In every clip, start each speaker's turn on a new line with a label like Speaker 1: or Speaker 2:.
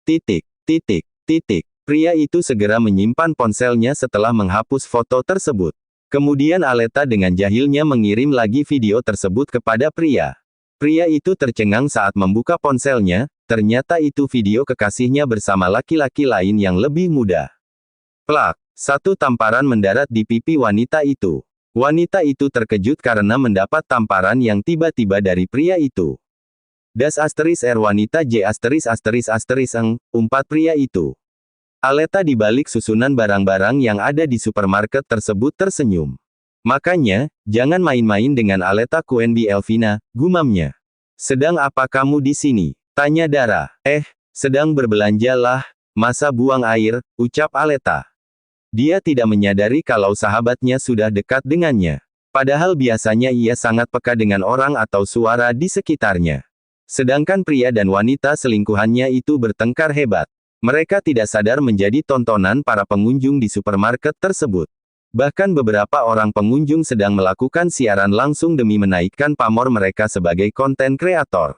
Speaker 1: Titik, titik, titik. Pria itu segera menyimpan ponselnya setelah menghapus foto tersebut. Kemudian Aleta dengan jahilnya mengirim lagi video tersebut kepada pria. Pria itu tercengang saat membuka ponselnya, ternyata itu video kekasihnya bersama laki-laki lain yang lebih muda. Plak, satu tamparan mendarat di pipi wanita itu. Wanita itu terkejut karena mendapat tamparan yang tiba-tiba dari pria itu. Das *R wanita J ***, umpat pria itu. Aleta di balik susunan barang-barang yang ada di supermarket tersebut tersenyum. Makanya, jangan main-main dengan Aleta Quenby Elvina, gumamnya. Sedang apa kamu di sini? Tanya Dara. Sedang berbelanja lah, masa buang air, ucap Aleta. Dia tidak menyadari kalau sahabatnya sudah dekat dengannya. Padahal biasanya ia sangat peka dengan orang atau suara di sekitarnya. Sedangkan pria dan wanita selingkuhannya itu bertengkar hebat. Mereka tidak sadar menjadi tontonan para pengunjung di supermarket tersebut. Bahkan beberapa orang pengunjung sedang melakukan siaran langsung demi menaikkan pamor mereka sebagai konten kreator.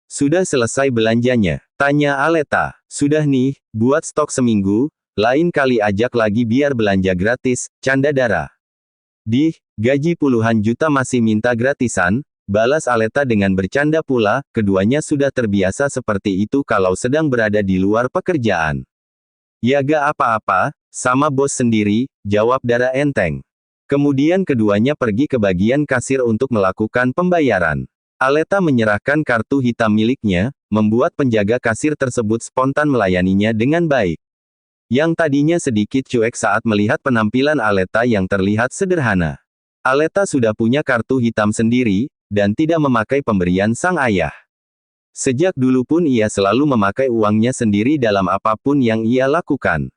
Speaker 1: Sudah selesai belanjanya? Tanya Aleta. Sudah nih, buat stok seminggu, lain kali ajak lagi biar belanja gratis, canda Dara. Gaji puluhan juta masih minta gratisan, balas Aleta dengan bercanda pula, keduanya sudah terbiasa seperti itu kalau sedang berada di luar pekerjaan. Ya gak apa-apa, sama bos sendiri, jawab Dara enteng. Kemudian keduanya pergi ke bagian kasir untuk melakukan pembayaran. Aleta menyerahkan kartu hitam miliknya, membuat penjaga kasir tersebut spontan melayaninya dengan baik. Yang tadinya sedikit cuek saat melihat penampilan Aleta yang terlihat sederhana. Aleta sudah punya kartu hitam sendiri, dan tidak memakai pemberian sang ayah. Sejak dulu pun ia selalu memakai uangnya sendiri dalam apapun yang ia lakukan.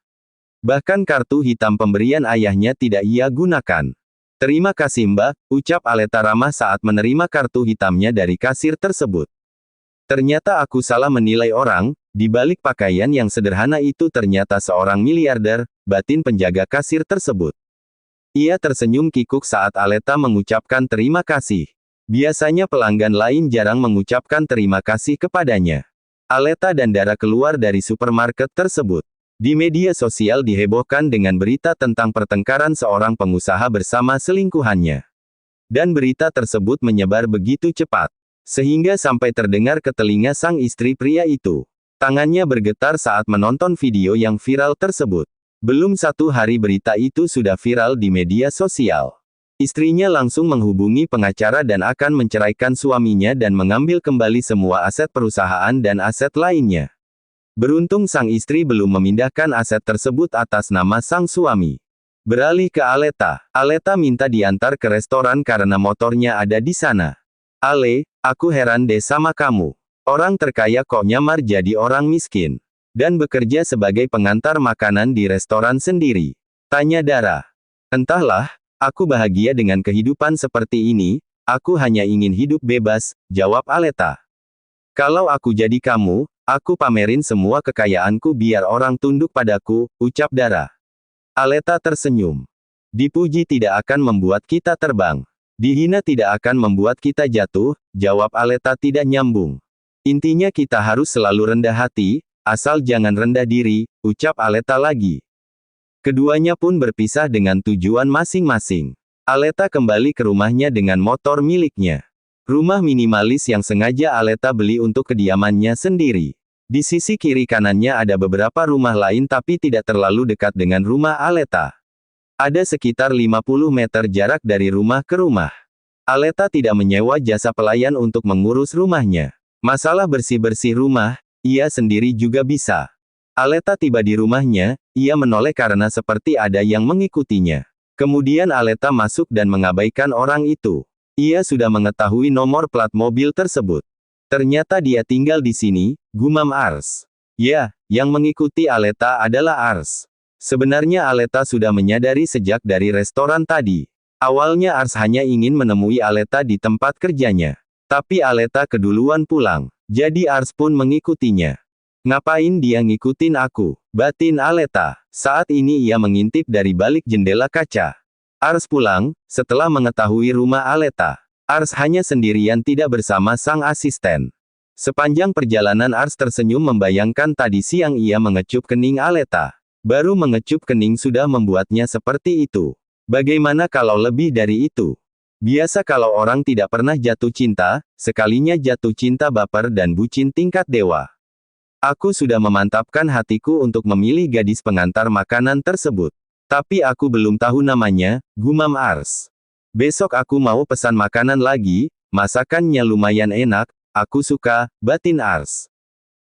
Speaker 1: Bahkan kartu hitam pemberian ayahnya tidak ia gunakan. Terima kasih Mbak, ucap Aleta ramah saat menerima kartu hitamnya dari kasir tersebut. Ternyata aku salah menilai orang, di balik pakaian yang sederhana itu ternyata seorang miliarder, batin penjaga kasir tersebut. Ia tersenyum kikuk saat Aleta mengucapkan terima kasih. Biasanya pelanggan lain jarang mengucapkan terima kasih kepadanya. Aleta dan Dara keluar dari supermarket tersebut. Di media sosial dihebohkan dengan berita tentang pertengkaran seorang pengusaha bersama selingkuhannya. Dan berita tersebut menyebar begitu cepat, sehingga sampai terdengar ke telinga sang istri pria itu. Tangannya bergetar saat menonton video yang viral tersebut. Belum 1 hari berita itu sudah viral di media sosial. Istrinya langsung menghubungi pengacara dan akan menceraikan suaminya dan mengambil kembali semua aset perusahaan dan aset lainnya. Beruntung sang istri belum memindahkan aset tersebut atas nama sang suami. Beralih ke Aleta. Aleta minta diantar ke restoran karena motornya ada di sana. Ale, aku heran deh sama kamu. Orang terkaya kok nyamar jadi orang miskin. Dan bekerja sebagai pengantar makanan di restoran sendiri. Tanya Dara. Entahlah. Aku bahagia dengan kehidupan seperti ini, aku hanya ingin hidup bebas, jawab Aleta. Kalau aku jadi kamu, aku pamerin semua kekayaanku biar orang tunduk padaku, ucap Dara. Aleta tersenyum. Dipuji tidak akan membuat kita terbang. Dihina tidak akan membuat kita jatuh, jawab Aleta tidak nyambung. Intinya kita harus selalu rendah hati, asal jangan rendah diri, ucap Aleta lagi. Keduanya pun berpisah dengan tujuan masing-masing. Aleta kembali ke rumahnya dengan motor miliknya. Rumah minimalis yang sengaja Aleta beli untuk kediamannya sendiri. Di sisi kiri kanannya ada beberapa rumah lain tapi tidak terlalu dekat dengan rumah Aleta. Ada sekitar 50 meter jarak dari rumah ke rumah. Aleta tidak menyewa jasa pelayan untuk mengurus rumahnya. Masalah bersih-bersih rumah, ia sendiri juga bisa. Aleta tiba di rumahnya, ia menoleh karena seperti ada yang mengikutinya. Kemudian Aleta masuk dan mengabaikan orang itu. Ia sudah mengetahui nomor plat mobil tersebut. Ternyata dia tinggal di sini, gumam Ars. Ya, yang mengikuti Aleta adalah Ars. Sebenarnya Aleta sudah menyadari sejak dari restoran tadi. Awalnya Ars hanya ingin menemui Aleta di tempat kerjanya. Tapi Aleta keduluan pulang. Jadi Ars pun mengikutinya. Ngapain dia ngikutin aku? Batin Aleta. Saat ini ia mengintip dari balik jendela kaca. Ars pulang, setelah mengetahui rumah Aleta. Ars hanya sendirian tidak bersama sang asisten. Sepanjang perjalanan Ars tersenyum membayangkan tadi siang ia mengecup kening Aleta. Baru mengecup kening sudah membuatnya seperti itu. Bagaimana kalau lebih dari itu? Biasa kalau orang tidak pernah jatuh cinta, sekalinya jatuh cinta baper dan bucin tingkat dewa. Aku sudah memantapkan hatiku untuk memilih gadis pengantar makanan tersebut. Tapi aku belum tahu namanya, gumam Ars. Besok aku mau pesan makanan lagi, masakannya lumayan enak, aku suka, batin Ars.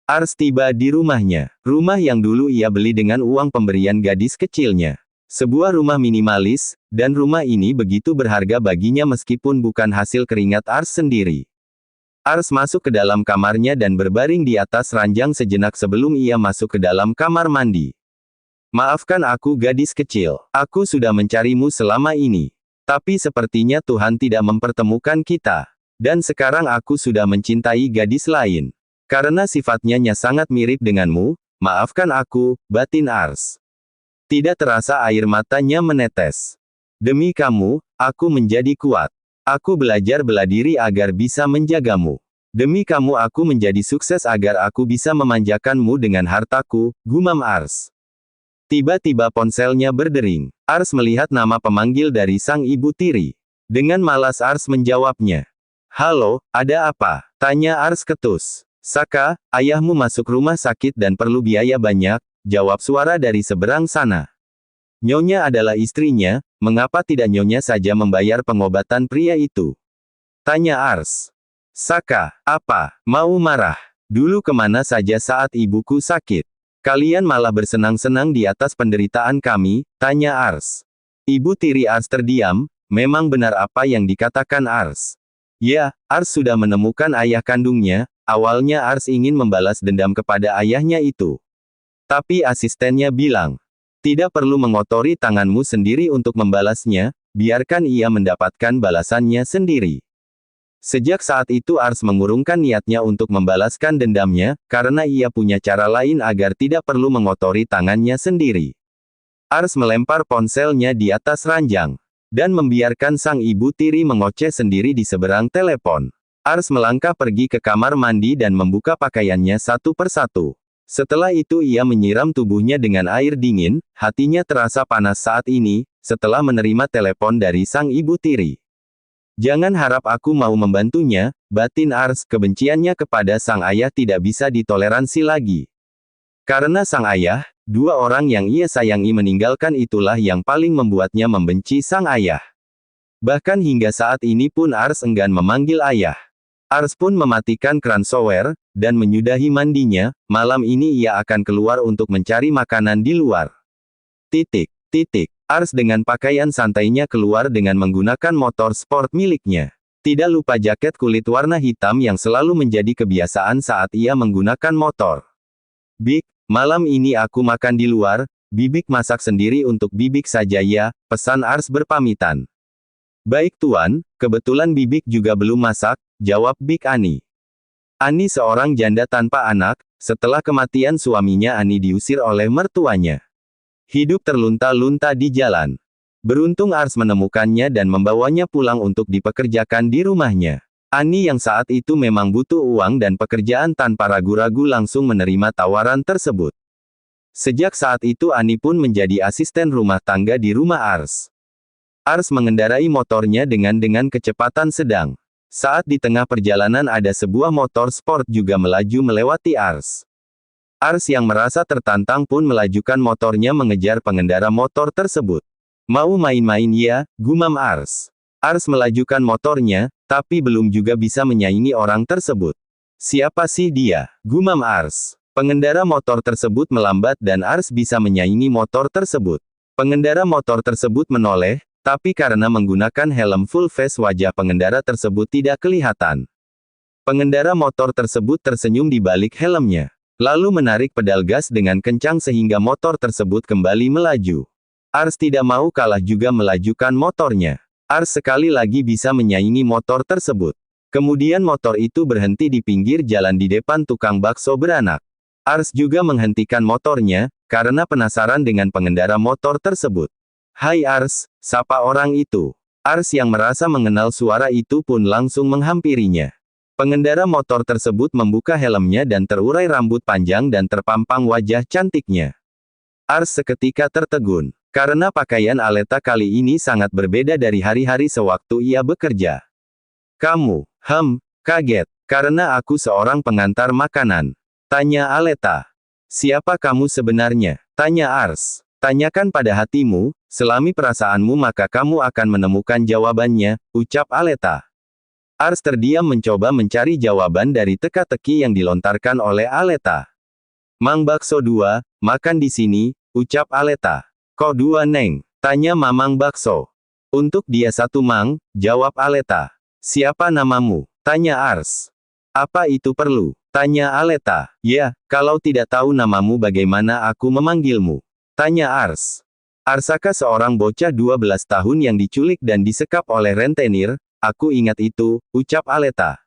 Speaker 1: Ars tiba di rumahnya. Rumah yang dulu ia beli dengan uang pemberian gadis kecilnya. Sebuah rumah minimalis, dan rumah ini begitu berharga baginya meskipun bukan hasil keringat Ars sendiri. Ars masuk ke dalam kamarnya dan berbaring di atas ranjang sejenak sebelum ia masuk ke dalam kamar mandi. Maafkan aku gadis kecil, aku sudah mencarimu selama ini. Tapi sepertinya Tuhan tidak mempertemukan kita. Dan sekarang aku sudah mencintai gadis lain. Karena sifatnya sangat mirip denganmu, maafkan aku, batin Ars. Tidak terasa air matanya menetes. Demi kamu, aku menjadi kuat. Aku belajar bela diri agar bisa menjagamu. Demi kamu aku menjadi sukses agar aku bisa memanjakanmu dengan hartaku, gumam Ars. Tiba-tiba ponselnya berdering. Ars melihat nama pemanggil dari sang ibu tiri. Dengan malas Ars menjawabnya. Halo, ada apa? Tanya Ars ketus. Saka, ayahmu masuk rumah sakit dan perlu biaya banyak, jawab suara dari seberang sana. Nyonya adalah istrinya, mengapa tidak nyonya saja membayar pengobatan pria itu? Tanya Ars. Saka, apa? Mau marah? Dulu kemana saja saat ibuku sakit? Kalian malah bersenang-senang di atas penderitaan kami, tanya Ars. Ibu tiri Ars terdiam, memang benar apa yang dikatakan Ars. Ya, Ars sudah menemukan ayah kandungnya, awalnya Ars ingin membalas dendam kepada ayahnya itu. Tapi asistennya bilang, tidak perlu mengotori tanganmu sendiri untuk membalasnya, biarkan ia mendapatkan balasannya sendiri. Sejak saat itu Ars mengurungkan niatnya untuk membalaskan dendamnya, karena ia punya cara lain agar tidak perlu mengotori tangannya sendiri. Ars melempar ponselnya di atas ranjang, dan membiarkan sang ibu tiri mengoceh sendiri di seberang telepon. Ars melangkah pergi ke kamar mandi dan membuka pakaiannya satu persatu. Setelah itu ia menyiram tubuhnya dengan air dingin, hatinya terasa panas saat ini, setelah menerima telepon dari sang ibu tiri. Jangan harap aku mau membantunya, batin Ars, kebenciannya kepada sang ayah tidak bisa ditoleransi lagi. Karena sang ayah, dua orang yang ia sayangi meninggalkan itulah yang paling membuatnya membenci sang ayah. Bahkan hingga saat ini pun Ars enggan memanggil ayah. Ars pun mematikan keran shower, dan menyudahi mandinya, malam ini ia akan keluar untuk mencari makanan di luar. Ars dengan pakaian santainya keluar dengan menggunakan motor sport miliknya. Tidak lupa jaket kulit warna hitam yang selalu menjadi kebiasaan saat ia menggunakan motor. Bik, malam ini aku makan di luar, Bibik masak sendiri untuk Bibik saja ya, pesan Ars berpamitan. Baik tuan, kebetulan Bibik juga belum masak, jawab Bik Ani. Ani seorang janda tanpa anak, setelah kematian suaminya Ani diusir oleh mertuanya. Hidup terlunta-lunta di jalan. Beruntung Ars menemukannya dan membawanya pulang untuk dipekerjakan di rumahnya. Ani yang saat itu memang butuh uang dan pekerjaan tanpa ragu-ragu langsung menerima tawaran tersebut. Sejak saat itu Ani pun menjadi asisten rumah tangga di rumah Ars. Ars mengendarai motornya dengan kecepatan sedang. Saat di tengah perjalanan ada sebuah motor sport juga melaju melewati Ars. Ars yang merasa tertantang pun melajukan motornya mengejar pengendara motor tersebut. Mau main-main ya, gumam Ars. Ars melajukan motornya, tapi belum juga bisa menyaingi orang tersebut. Siapa sih dia? Gumam Ars. Pengendara motor tersebut melambat dan Ars bisa menyaingi motor tersebut. Pengendara motor tersebut menoleh, tapi karena menggunakan helm full face wajah pengendara tersebut tidak kelihatan. Pengendara motor tersebut tersenyum di balik helmnya. Lalu menarik pedal gas dengan kencang sehingga motor tersebut kembali melaju. Ars tidak mau kalah juga melajukan motornya. Ars sekali lagi bisa menyaingi motor tersebut. Kemudian motor itu berhenti di pinggir jalan di depan tukang bakso beranak. Ars juga menghentikan motornya, karena penasaran dengan pengendara motor tersebut. Hai Ars, sapa orang itu. Ars yang merasa mengenal suara itu pun langsung menghampirinya. Pengendara motor tersebut membuka helmnya dan terurai rambut panjang dan terpampang wajah cantiknya. Ars seketika tertegun, karena pakaian Aleta kali ini sangat berbeda dari hari-hari sewaktu ia bekerja. Kamu, kaget, karena aku seorang pengantar makanan. Tanya Aleta. Siapa kamu sebenarnya? Tanya Ars. Tanyakan pada hatimu, selami perasaanmu maka kamu akan menemukan jawabannya, ucap Aleta. Ars terdiam mencoba mencari jawaban dari teka-teki yang dilontarkan oleh Aleta. Mang bakso 2, makan di sini, ucap Aleta. Kok 2 Neng? Tanya Mamang bakso. Untuk dia 1 Mang, jawab Aleta. Siapa namamu? Tanya Ars. Apa itu perlu? Tanya Aleta. Ya, kalau tidak tahu namamu bagaimana aku memanggilmu? Tanya Ars. Arsaka seorang bocah 12 tahun yang diculik dan disekap oleh rentenir. Aku ingat itu, ucap Aleta.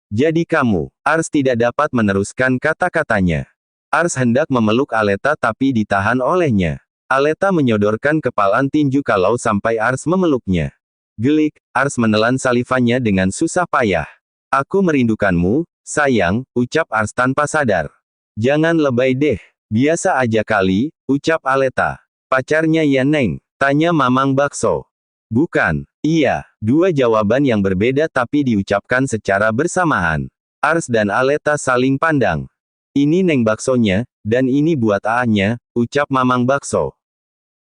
Speaker 1: Jadi kamu, Ars tidak dapat meneruskan kata-katanya. Ars hendak memeluk Aleta tapi ditahan olehnya. Aleta menyodorkan kepalan tinju kalau sampai Ars memeluknya. Gelik, Ars menelan salivannya dengan susah payah. Aku merindukanmu, sayang, ucap Ars tanpa sadar. Jangan lebay deh, biasa aja kali, ucap Aleta. Pacarnya ya Neng? Tanya Mamang bakso. Bukan. Iya, 2 jawaban yang berbeda tapi diucapkan secara bersamaan. Ars dan Aleta saling pandang. Ini Neng baksonya, dan ini buat A-nya, ucap Mamang bakso.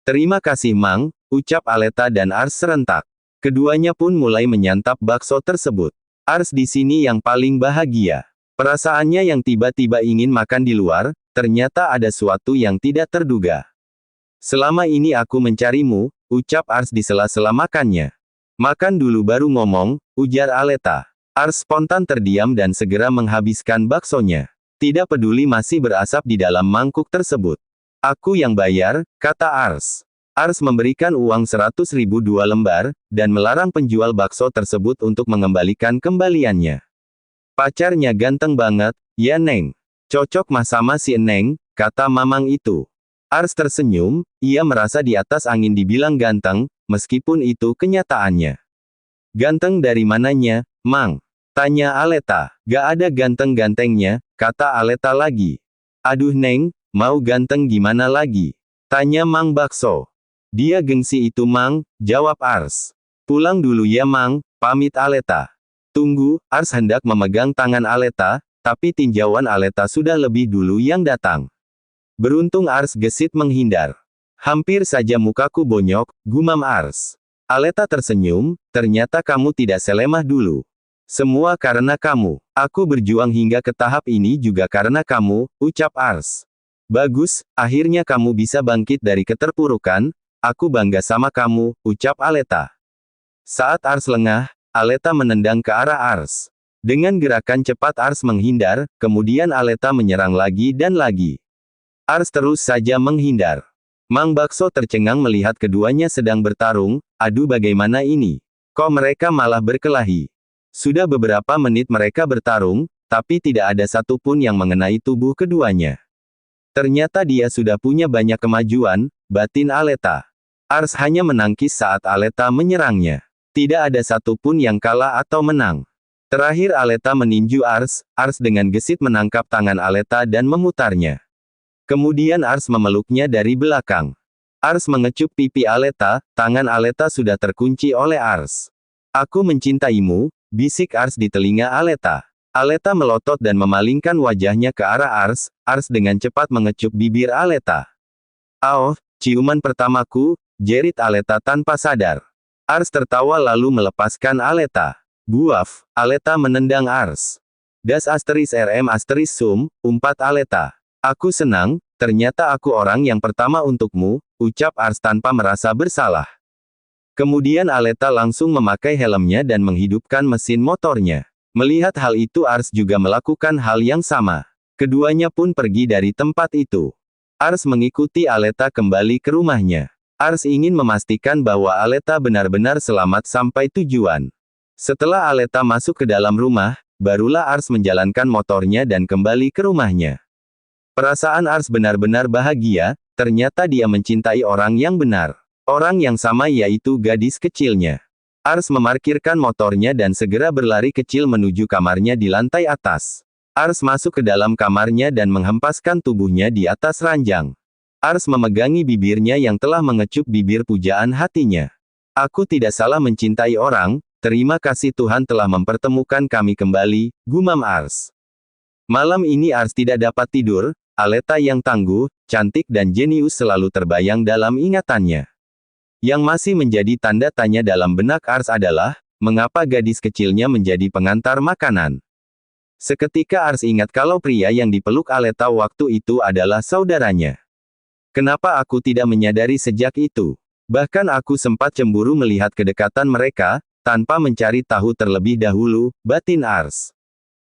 Speaker 1: Terima kasih Mang, ucap Aleta dan Ars serentak. Keduanya pun mulai menyantap bakso tersebut. Ars di sini yang paling bahagia. Perasaannya yang tiba-tiba ingin makan di luar, ternyata ada sesuatu yang tidak terduga. Selama ini aku mencarimu, ucap Ars di sela-sela makannya. Makan dulu baru ngomong, ujar Aleta. Ars spontan terdiam dan segera menghabiskan baksonya. Tidak peduli masih berasap di dalam mangkuk tersebut. Aku yang bayar, kata Ars. Ars memberikan uang 100.000 2 lembar, dan melarang penjual bakso tersebut untuk mengembalikan kembaliannya. Pacarnya ganteng banget, ya Neng. Cocok mah sama si Neng, kata Mamang itu. Ars tersenyum, ia merasa di atas angin dibilang ganteng, meskipun itu kenyataannya. Ganteng dari mananya, Mang? Tanya Aleta. Gak ada ganteng-gantengnya, kata Aleta lagi. Aduh Neng, mau ganteng gimana lagi? Tanya Mang bakso. Dia gengsi itu Mang, jawab Ars. Pulang dulu ya Mang, pamit Aleta. Tunggu, Ars hendak memegang tangan Aleta, tapi tinjauan Aleta sudah lebih dulu yang datang. Beruntung Ars gesit menghindar. Hampir saja mukaku bonyok, gumam Ars. Aleta tersenyum, ternyata kamu tidak selemah dulu. Semua karena kamu. Aku berjuang hingga ke tahap ini juga karena kamu, ucap Ars. Bagus, akhirnya kamu bisa bangkit dari keterpurukan, aku bangga sama kamu, ucap Aleta. Saat Ars lengah, Aleta menendang ke arah Ars. Dengan gerakan cepat Ars menghindar, kemudian Aleta menyerang lagi dan lagi. Ars terus saja menghindar. Mang bakso tercengang melihat keduanya sedang bertarung, aduh bagaimana ini? Kok mereka malah berkelahi? Sudah beberapa menit mereka bertarung, tapi tidak ada satupun yang mengenai tubuh keduanya. Ternyata dia sudah punya banyak kemajuan, batin Aleta. Ars hanya menangkis saat Aleta menyerangnya. Tidak ada satupun yang kalah atau menang. Terakhir Aleta meninju Ars dengan gesit menangkap tangan Aleta dan memutarnya. Kemudian Ars memeluknya dari belakang. Ars mengecup pipi Aleta, tangan Aleta sudah terkunci oleh Ars. Aku mencintaimu, bisik Ars di telinga Aleta. Aleta melotot dan memalingkan wajahnya ke arah Ars dengan cepat mengecup bibir Aleta. Oh, ciuman pertamaku, jerit Aleta tanpa sadar. Ars tertawa lalu melepaskan Aleta. Buaf, Aleta menendang Ars. Das asteris rm asteris sum, umpat Aleta. Aku senang, ternyata aku orang yang pertama untukmu, ucap Ars tanpa merasa bersalah. Kemudian Aleta langsung memakai helmnya dan menghidupkan mesin motornya. Melihat hal itu Ars juga melakukan hal yang sama. Keduanya pun pergi dari tempat itu. Ars mengikuti Aleta kembali ke rumahnya. Ars ingin memastikan bahwa Aleta benar-benar selamat sampai tujuan. Setelah Aleta masuk ke dalam rumah, barulah Ars menjalankan motornya dan kembali ke rumahnya. Perasaan Ars benar-benar bahagia, ternyata dia mencintai orang yang benar. Orang yang sama yaitu gadis kecilnya. Ars memarkirkan motornya dan segera berlari kecil menuju kamarnya di lantai atas. Ars masuk ke dalam kamarnya dan menghempaskan tubuhnya di atas ranjang. Ars memegangi bibirnya yang telah mengecup bibir pujaan hatinya. Aku tidak salah mencintai orang, terima kasih Tuhan telah mempertemukan kami kembali, gumam Ars. Malam ini Ars tidak dapat tidur, Aleta yang tangguh, cantik dan jenius selalu terbayang dalam ingatannya. Yang masih menjadi tanda tanya dalam benak Ars adalah, mengapa gadis kecilnya menjadi pengantar makanan. Seketika Ars ingat kalau pria yang dipeluk Aleta waktu itu adalah saudaranya. Kenapa aku tidak menyadari sejak itu? Bahkan aku sempat cemburu melihat kedekatan mereka, tanpa mencari tahu terlebih dahulu, batin Ars.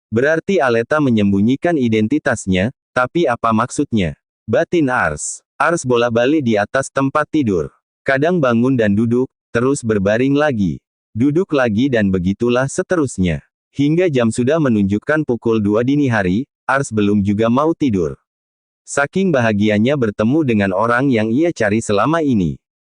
Speaker 1: Berarti Aleta menyembunyikan identitasnya, tapi apa maksudnya? Batin Ars. Ars bola-balik di atas tempat tidur. Kadang bangun dan duduk, terus berbaring lagi. Duduk lagi dan begitulah seterusnya. Hingga jam sudah menunjukkan pukul 2 dini hari, Ars belum juga mau tidur. Saking bahagianya bertemu dengan orang yang ia cari selama ini.